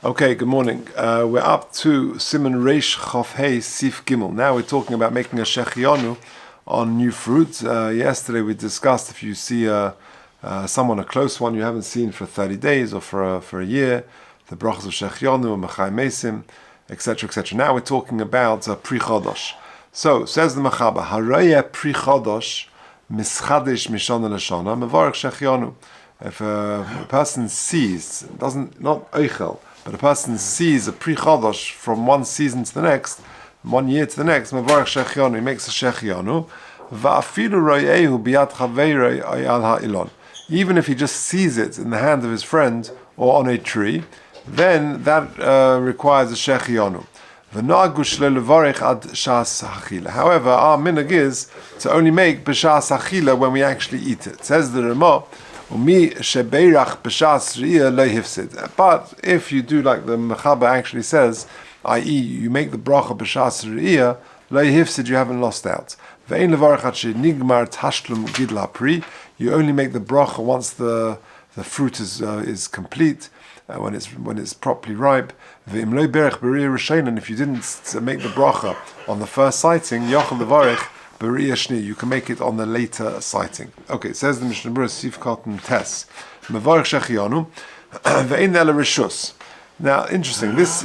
Okay, good morning. We're up to Siman Reish Chof Hey Sif Gimel. Now we're talking about making a Shechiyanu on new fruit. Yesterday we discussed if you see someone, a close one you haven't seen for 30 days or for a year, the brachas of Shechiyanu and Mechai Mesim, etc., etc. Now we're talking about Pri Chodosh. So, says the Mechaba, Haraya Pri Chodosh Mischadesh Mishana Lashana Mevarach Shechiyanu. If a person sees, not Eichel, but a person sees a Pri Chodosh from one season to the next, 1 year to the next, Mevarach Shechiyanu, he makes a Shechiyanu, Va'afilu royehu biyad chaveirei ayal ha'ilon. Even if he just sees it in the hand of his friend or on a tree, then that requires a Shechiyanu. However, our minhag is to only make b'shas achila when we actually eat it. Says the Ramah, but if you do like the Mechaba actually says, i.e. you make the bracha b'shas re'iyah, leihifsid, you haven't lost out. You only make the bracha once the fruit is complete, when it's properly ripe. And if you didn't make the bracha on the first sighting, you can make it on the later sighting. Okay, it says the Mishnah Berurah Sif Katan Tes Mevarach Shechiyanu ve'ein ela rishus. Now, interesting. This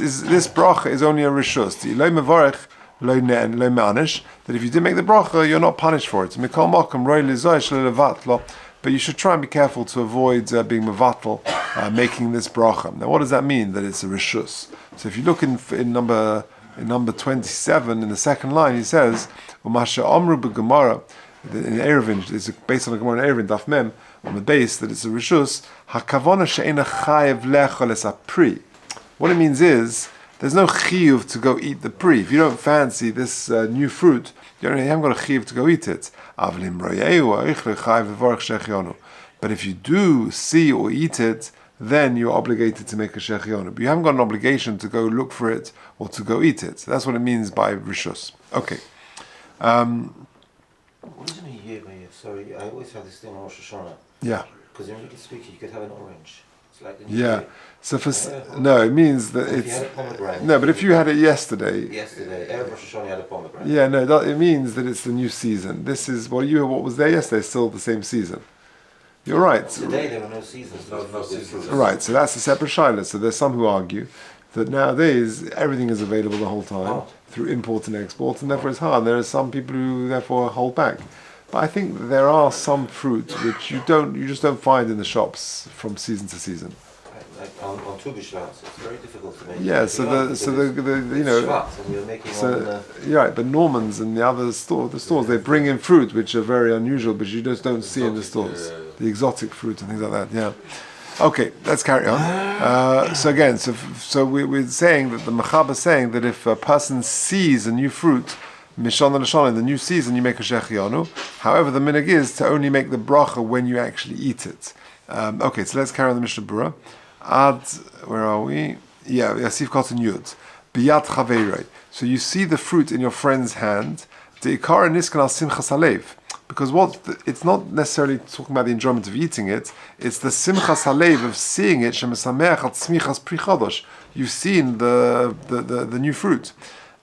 bracha is only a rishus. Lo mevarach lo ne'en lo me'anish. That if you did make the bracha, you're not punished for it. Mikol makom roi lizoy shelo levatlo. But you should try and be careful to avoid being mevatel, making this bracha. Now, what does that mean? That it's a rishus. So, if you look in number 27 in the second line, he says, "Umasha amru b'gemara." In Erevin, it's based on the Gemara in Erevin Daf Mem on the base that it's a rishus. Hakavana she'ena chayev lechol es apri. What it means is there's no chiyuv to go eat the pri. If you don't fancy this new fruit, you haven't got a chiyuv to go eat it. But if you do see or eat it, then you're obligated to make a Shechiyanu. But you haven't got an obligation to go look for it or to go eat it. So that's what it means by rishus. Okay. What is in a year by year? Sorry, I always have this thing on Rosh Hashanah. Yeah. Because when you get speaking, you could have an orange. It's like the new Yeah. year. So it means that If it's you had a pomegranate. no. But if you had it yesterday, Erev Rosh Hashanah you had a pomegranate. yeah, no, it means that it's the new season. This is what was there yesterday. Still the same season. You're right. Today there were no seasons. No seasons. Right. So that's a separate shaila. So there's some who argue that nowadays everything is available the whole time through import and export, and therefore it's hard. There are some people who therefore hold back. But I think that there are some fruit which you just don't find in the shops from season to season. Like on Tu B'Shvat, it's very difficult to make. Yeah, so the you know, Shvat, and you're making yeah, right. But Norman's and the other stores they bring in fruit which are very unusual, but you just don't see in the stores. The exotic fruit and things like that. Yeah. Okay, let's carry on. So again, so we're saying that the Mechaba is saying that if a person sees a new fruit, Mishana Lashana, in the new season, you make a Shechiyanu. However, the minhag is to only make the bracha when you actually eat it. Okay, so let's carry on the Mishnah Berurah. Where are we? Yeah, Yasif Katan Yud. Biyat Chaveirei. So you see the fruit in your friend's hand. De'ikara niskan al simchas halev. Because it's not necessarily talking about the enjoyment of eating it, it's the simchas halev of seeing it, shemesameach al tzmichas pri chodosh. You've seen the new fruit.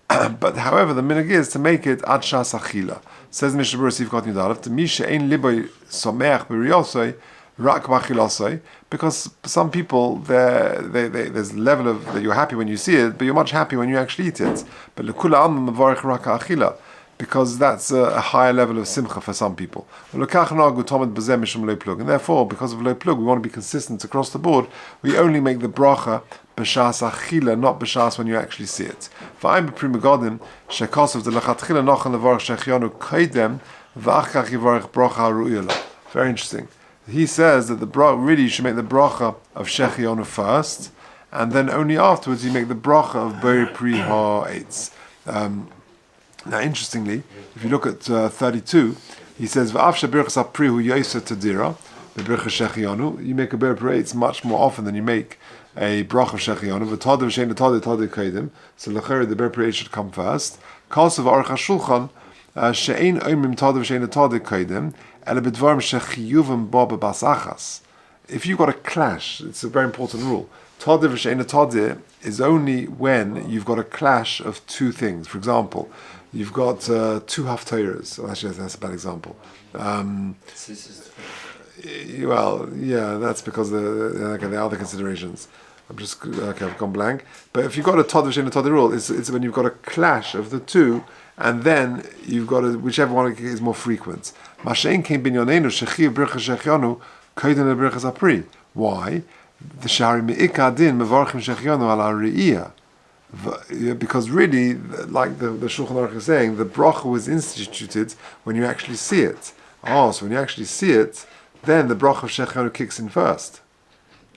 But however, the minhag is to make it ad shas achila. Says Mishnah Berurah Sif Katan Yud Aleph, to mi she'ein liboy someach b'riyosoi, rak b'achilosoi, because some people, there's a level of that you're happy when you see it, but you're much happy when you actually eat it. But l'kula alma mevarich rak achila, because that's a higher level of simcha for some people. And therefore, because of lo plug, we want to be consistent across the board. We only make the bracha b'shas achila, not b'shas when you actually see it. V'ayim b'pri megadim shekosov de lechatchila nochen levarich shechiyanu kaidem v'achkach yivarich bracha haru'ila. Very interesting. He says that really you should make the bracha of Shechiyanu first, and then only afterwards you make the bracha of Beri Pri Ha'etz. Now, interestingly, if you look at 32, he says, "V'af shebirchas aprihu yoser tadira, bebirchas Shechiyanu." You make a Beri Pri Ha'etz much more often than you make a bracha of Shechiyanu. V'tadav shein tadav kaidim. So l'cheri the Beri Pri Ha'etz should come first. Kasav Orach HaShulchan she'ein oimim tadav shein tadav kaidim. If you've got a clash, it's a very important rule. Todir v'she'ena todir is only when you've got a clash of two things. For example, you've got two haftarahs. Well, actually, that's a bad example. Well, yeah, that's because the other considerations. I've gone blank. But if you've got a Todir v'she'ena todir rule, it's when you've got a clash of the two, and then you've got whichever one is more frequent. Mashein came binyonenu shechiv bircha Shechiyanu koden le'birchas apri. Why? The shari me'ikar din mevarchim Shechiyanu ala re'iyah. Because really, like the Shulchan Aruch is saying, the bracha was instituted when you actually see it. So when you actually see it, then the bracha of Shechiyanu kicks in first.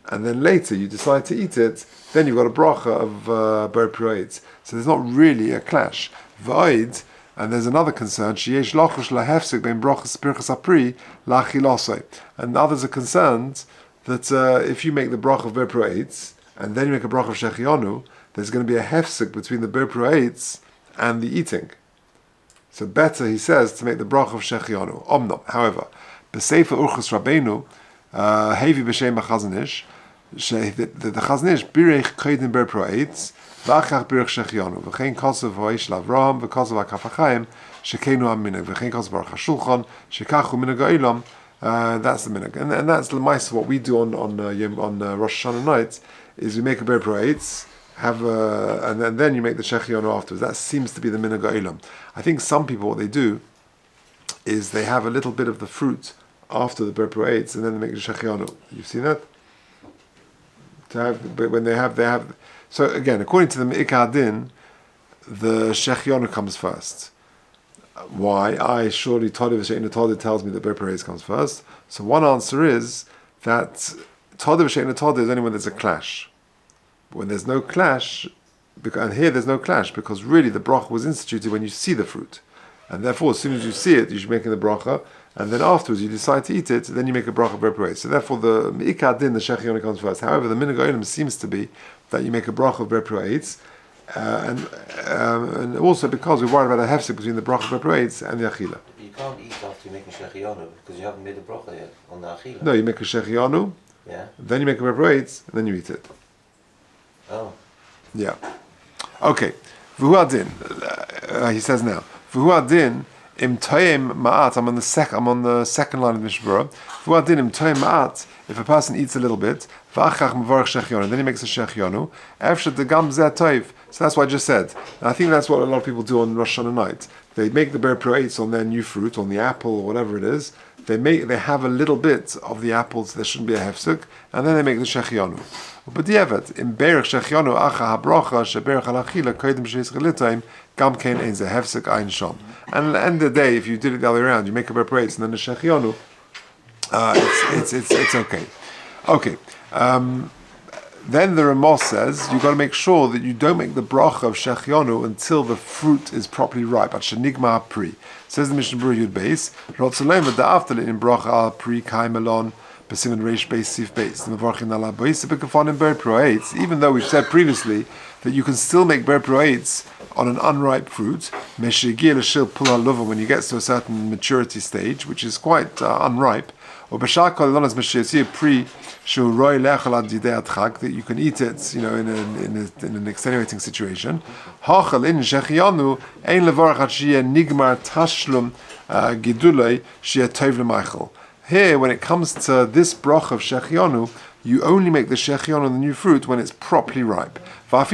And then later you decide to eat it, then you've got a bracha of ber pru'etz. So there's not really a clash. V'oid, and there's another concern, sheyesh lachush lahefsek ben brachas birchas apri lachilosei. And others are concerned that if you make the bracha of ber pru'etz, and then you make a bracha of Shechiyanu, there's going to be a hefsek between the ber pru'etz and the eating. So better, he says, to make the bracha of Shechiyanu. Omnom, however, b'sefer urchus Rabbeinu, hevi b'shem ha'chazanish, the Chaznish birech koden ber pru'etz v'achach birech Shechiyanu v'chein kosev ha'esh l'Avraham v'kosev ha'kaf ha'chaim shekenu ha'minag v'chein kosev baruch ha'shulchan shekachu minag ha'olam. That's the minag, and that's the mice. What we do on Rosh Hashanah night is we make a ber pru'etz, and then you make the Shechiyanu afterwards. That seems to be the minag ha'olam. I think some people, what they do is they have a little bit of the fruit after the ber pru'etz, and then they make the Shechiyanu. You've seen that? But when they have. So again, according to the Me'ikar Din, the Shechiyanu comes first. Why? Surely Todir v'she'ena todir tells me that ber pru'etz comes first. So one answer is that Todir v'she'ena todir is only when there's a clash. When there's no clash, and here there's no clash because really the bracha was instituted when you see the fruit, and therefore as soon as you see it, you should make the bracha. And then afterwards you decide to eat it, then you make a bracha ber pru'etz. So therefore the Me'ikar Din, the Shechiyanu comes first. However, the minhag ha'olam seems to be that you make a bracha ber pru'etz, and also because we're worried about a hefsek between the bracha ber pru'etz and the achila. You can't eat after you make a Shechiyanu because you haven't made the bracha yet on the achila. No, you make a Shechiyanu, then you make a ber pru'etz, and then you eat it. Oh. Yeah. Okay. V'hu adin. He says now. V'hu adin. Im toyim ma'at. I'm on the second line of the Mishnah. V'hu adin im toyim ma'at. If a person eats a little bit, v'achach mevarch Shechiyanu, then he makes a Shechiyanu. Efshet degam zeh toiv. So that's what I just said. And I think that's what a lot of people do on Rosh Hashanah night. They make the ber pru'etz on their new fruit, on the apple or whatever it is. They have a little bit of the apples. There shouldn't be a hefsek, and then they make the Shechiyanu. But di'evet in berech Shechiyanu acha habracha sheberech alachila kodim sheis chilitaim gam kein ein ze hefsek ein shom. And at the end of the day, if you did it the other way around, you make a ber pru'etz and then the Shechiyanu, it's okay. Okay. Then the Ramah says you've got to make sure that you don't make the bracha of Shechiyanu until the fruit is properly ripe. At shenigma pri. Says the Mishnah Berurah Yud Beis, Rotzalem v'da'aftal in bracha al pri Chaim alon b'siman reish beis sif beis. The mevarchin ala beis b'kafon in ber pru'etz. Even though we've said previously that you can still make ber pru'etz on an unripe fruit, meshigir l'shil pul ha'luva, when you get to a certain maturity stage, which is quite unripe, or b'shar kol elonas meshiyasir pri shu roi lechal ad yidei adchak, that you can eat it, in an extenuating situation. Hachal in Shechiyanu ein levarach ad sheyeh nigmar tashlum gidulei sheyeh tov l'meichel. Here, when it comes to this broch of Shechiyanu, you only make the Shechiyanu on the new fruit when it's properly ripe. And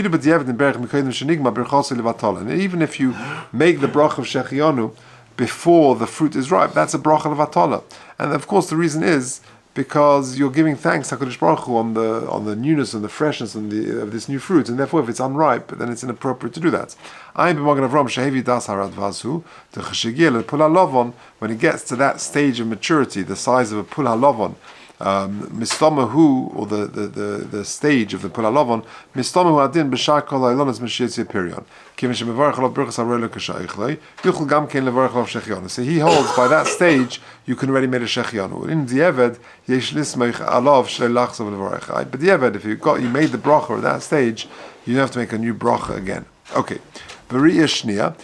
even if you make the broch of Shechiyanu before the fruit is ripe, that's a bracha levatala. And of course the reason is because you're giving thanks to HaKadosh Baruch Hu on the newness and the freshness of this new fruit, and therefore if it's unripe, then it's inappropriate to do that. When it gets to that stage of maturity, the size of a pul halovon, mistomahu, or the stage of the pul halovon, mistomahu adin b'shar kol ha'elonas m'shiyetzi perion. Kivin shemevarach alav birchas harei l'kashayichlei, yuchel gam kein levarach alav Shechiyanu. So he holds by that stage you can already make a Shechiyanu. In di'eved yesh lismech alav shlei lachzav levarach. But di'eved, if you made the bracha at that stage, you don't have to make a new bracha again. Okay. B'ri'ah shniya.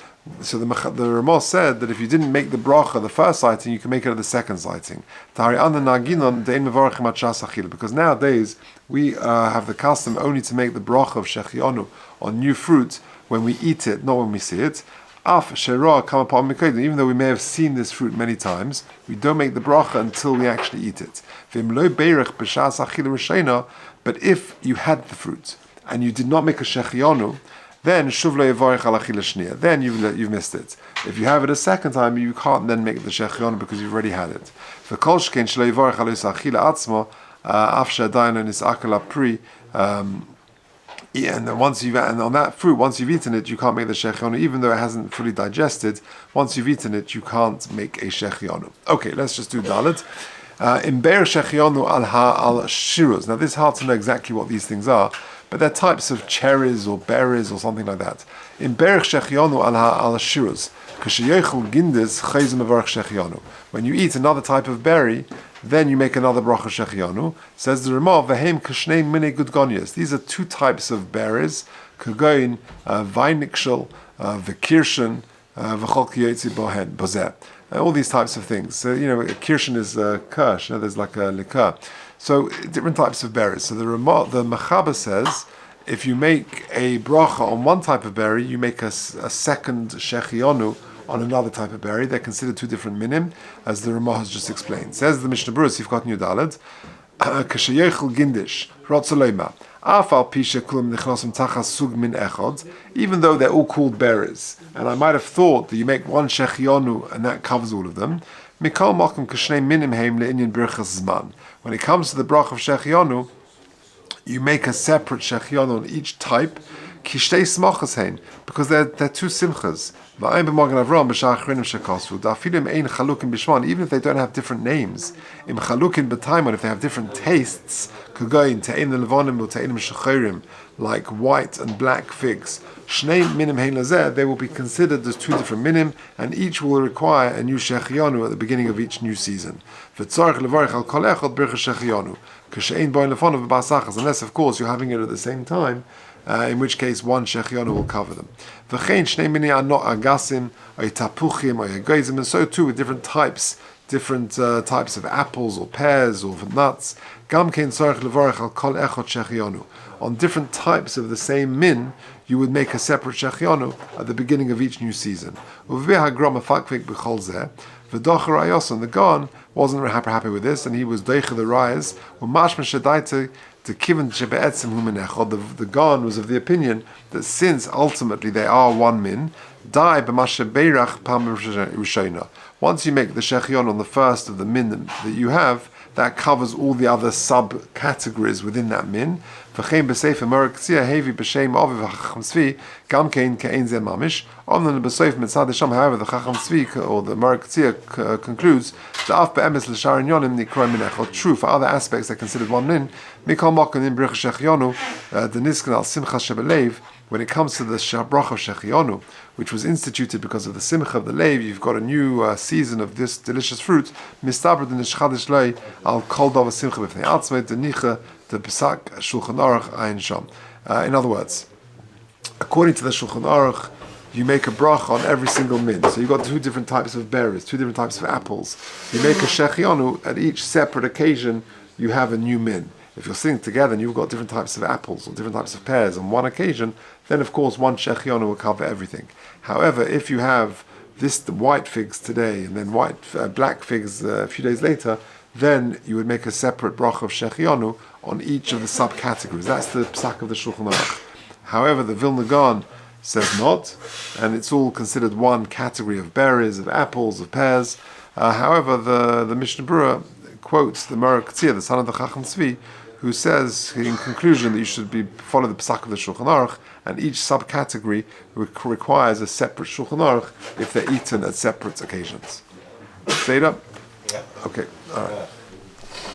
So the Ramah said that if you didn't make the bracha the first sighting, you can make it at the second sighting. Because nowadays we have the custom only to make the bracha of Shechiyanu on new fruit when we eat it, not when we see it. Even though we may have seen this fruit many times, we don't make the bracha until we actually eat it. But if you had the fruit and you did not make a Shechiyanu, then then you've missed it. If you have it a second time, you can't then make the Shechiyanu because you've already had it. And then on that fruit, once you've eaten it, you can't make the Shechiyanu, even though it hasn't fully digested. Once you've eaten it, you can't make a Shechiyanu. Okay, let's just do Dalet. In Be'er Shechiyanu al shiruz. Now, this is hard to know exactly what these things are, but they're types of cherries or berries or something like that. In Be'er Shechiyanu al shiruz, when you eat another type of berry, then you make another bracha Shechiyanu. Says the Ramah, v'hem kashnei mine gudgonias. These are two types of berries, kagoin, vainikshel, v'kirshen, v'chol kiyotzi bohen, bozeh. All these types of things. So, a kirshen is kirsch, there's like a liqueur. So, different types of berries. So, the Mechaber says, if you make a bracha on one type of berry, you make a second Shechiyanu on another type of berry. They're considered two different minim, as the Ramah has just explained. Says the Mishnah Berurah, you've got New Dalet, Kashayechel Gindish, Rotzaloima, Afal Pisha Kulum Nichnosim Tachas Sug Min Echod, even though they're all called berries. And I might have thought that you make one Shechiyanu and that covers all of them. Mikal Mokum Kashnei Minim Heim Le'inyan Birchas Zman. When it comes to the brach of Shechiyanu, you make a separate Shechiyanu on each type, Kishtei Smachas Hein, because they're two simchas. Even if they don't have different names, if they have different tastes, like white and black figs, they will be considered as two different minim, and each will require a new Shechiyanu at the beginning of each new season. Unless, of course, you're having it at the same time, in which case one Shechiyanu will cover them. And so too with different types of apples or pears or nuts. On different types of the same min, you would make a separate Shechiyanu at the beginning of each new season. And the Gan wasn't happy with this, and he was deicha the rayas. The Gan was of the opinion that since ultimately they are one min, once you make the Shechiyanu on the first of the min that you have, that covers all the other subcategories within that min. However, the Chacham Tzvi or the Meraktzia concludes that true for other aspects that are considered one min. When it comes to the bracha of Shechiyanu, which was instituted because of the simcha of the leiv, you've got a new season of this delicious fruit. Mistaber den ishchadish lei al kol davar simcha b'fnei atzmei denicha the Pesach Shulchan Orach Ayin Sham. In other words, according to the Shulchan Orach, you make a bracha on every single min. So you've got two different types of berries, two different types of apples. You make a Shechiyanu at each separate occasion. You have a new min. If you're sitting together and you've got different types of apples or different types of pears on one occasion, then of course one Shechiyanu will cover everything. However, if you have the white figs today and then black figs a few days later, then you would make a separate bracha of Shechiyanu on each of the subcategories. That's the psak of the Shulchan Aruch. However, the Vilna Gaon says not, and it's all considered one category of berries, of apples, of pears. However, the Mishnah Berurah quotes the Meraktzia, the son of the Chacham Tzvi, who says in conclusion that you should follow the psak of the Shulchan Aruch, and each subcategory requires a separate Shulchan Aruch if they're eaten at separate occasions. Say it up? Yeah. Okay, all right.